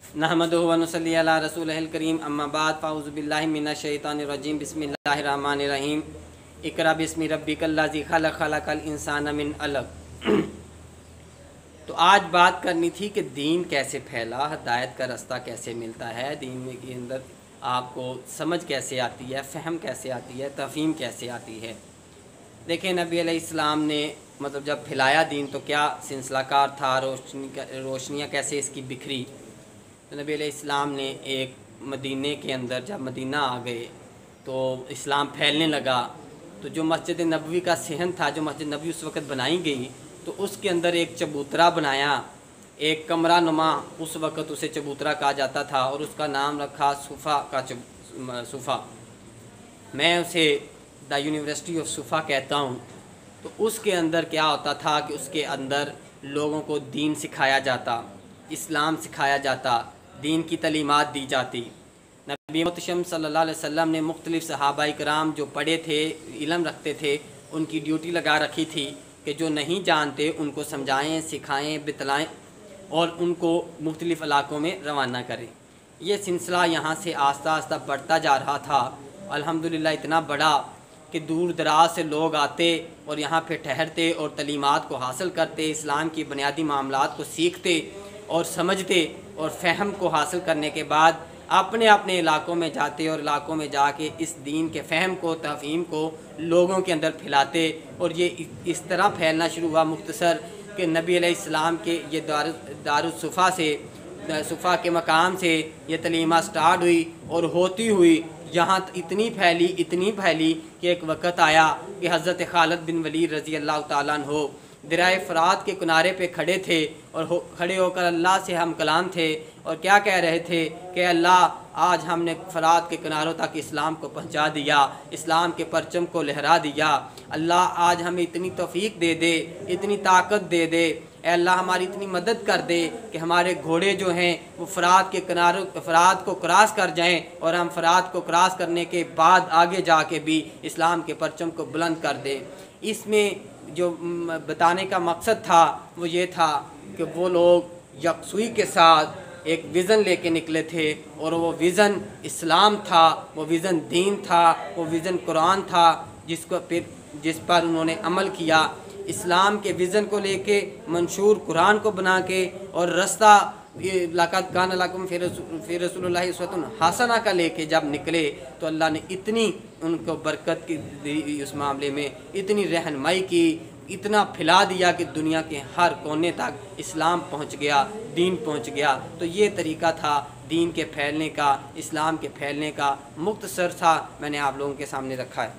नहमदुहु व नुसल्ली अला रसूलिहिल करीम अम्मा बाद फ़अऊज़ु बिल्लाहि मिनश शैतानिर रजीम बिस्मिल्लाहिर रहमानिर रहीम इक़रा बिस्मि रब्बिकल लज़ी खलक़ खलक़ल इंसान मिन अलक़। तो आज बात करनी थी कि दीन कैसे फैला, हदायत का रास्ता कैसे मिलता है, दीन के अंदर आपको समझ कैसे आती है, फ़हम कैसे आती है, तफ़हीम कैसे आती है। देखें नबी अलैहिस्सलाम ने मतलब जब फैलाया दीन तो क्या सिलसिलाकार था, रोशनियाँ कैसे इसकी बिखरी। तो नबी अलैहिस्सलाम ने एक मदीने के अंदर जब मदीना आ गए तो इस्लाम फैलने लगा। तो जो मस्जिद नबवी का सहन था, जो मस्जिद नबवी उस वक़्त बनाई गई, तो उसके अंदर एक चबूतरा बनाया, एक कमरा नुमा, उस वक़्त उसे चबूतरा कहा जाता था और उसका नाम रखा सुफ़ा का सुफ़ा। मैं उसे द यूनिवर्सिटी ऑफ सुफ़ा कहता हूँ। तो उसके अंदर क्या होता था कि उसके अंदर लोगों को दीन सिखाया जाता, इस्लाम सिखाया जाता, दीन की तलीमात दी जाती। नबी मुहतरम सल्लल्लाहु अलैहि वसल्लम ने मुख्तलिफ़ सहाबाए किराम जो पढ़े थे, इल्म रखते थे, उनकी ड्यूटी लगा रखी थी कि जो नहीं जानते उनको समझाएं, सिखाएं, बतलाएं और उनको मुख्तलिफ़ इलाक़ों में रवाना करें। ये सिलसिला यहाँ से आस्ता आस्ता बढ़ता जा रहा था। अल्हम्दुलिल्लाह इतना बड़ा कि दूर दराज से लोग आते और यहाँ पे ठहरते और तलीमात को हासिल करते, इस्लाम की बुनियादी मामलात को सीखते और समझते और फ़हम को हासिल करने के बाद अपने अपने इलाक़ों में जाते और इलाक़ों में जाके इस दीन के फ़हम को, तफ़हीम को लोगों के अंदर फैलाते। और ये इस तरह फैलना शुरू हुआ मुख्तसर कि नबी अलैहिस्सलाम के ये दारुस्सुफ़ा से, सुफ़ा के मकाम से ये तलीमा स्टार्ट हुई और होती हुई यहाँ इतनी फैली कि एक वक़्त आया कि हज़रत खालिद बिन वलीद रज़ी अल्लाह ताला अन्हु दरियाए फ़रात के किनारे पे खड़े थे और खड़े होकर अल्लाह से हम कलाम थे और क्या कह रहे थे कि अल्लाह आज हमने फ़रात के किनारों तक इस्लाम को पहुँचा दिया, इस्लाम के परचम को लहरा दिया। अल्लाह आज हमें इतनी तौफ़ीक दे दे, इतनी ताकत दे दे, अल्लाह हमारी इतनी मदद कर दे कि हमारे घोड़े जो हैं वो फ़रात के किनारों, फ़रात को क्रॉस कर जाएं और हम फ़रात को क्रॉस करने के बाद आगे जाके भी इस्लाम के परचम को बुलंद कर दें। इसमें जो बताने का मकसद था वो ये था कि वो लोग यकसुई के साथ एक विज़न लेके निकले थे और वो विज़न इस्लाम था, वो विज़न दीन था, वो विज़न कुरान था, जिस पर उन्होंने अमल किया। इस्लाम के विज़न को लेके मंशूर कुरान को बना के और रास्ता लक़द कान लकुम फ़ी रसूलिल्लाहि उस्वतुन हसना का लेके जब निकले तो अल्लाह ने इतनी उनको बरकत की दी, उस मामले में इतनी रहनुमाई की, इतना फैला दिया कि दुनिया के हर कोने तक इस्लाम पहुंच गया, दीन पहुंच गया। तो ये तरीका था दीन के फैलने का, इस्लाम के फैलने का, मुख्तसर सा मैंने आप लोगों के सामने रखा है।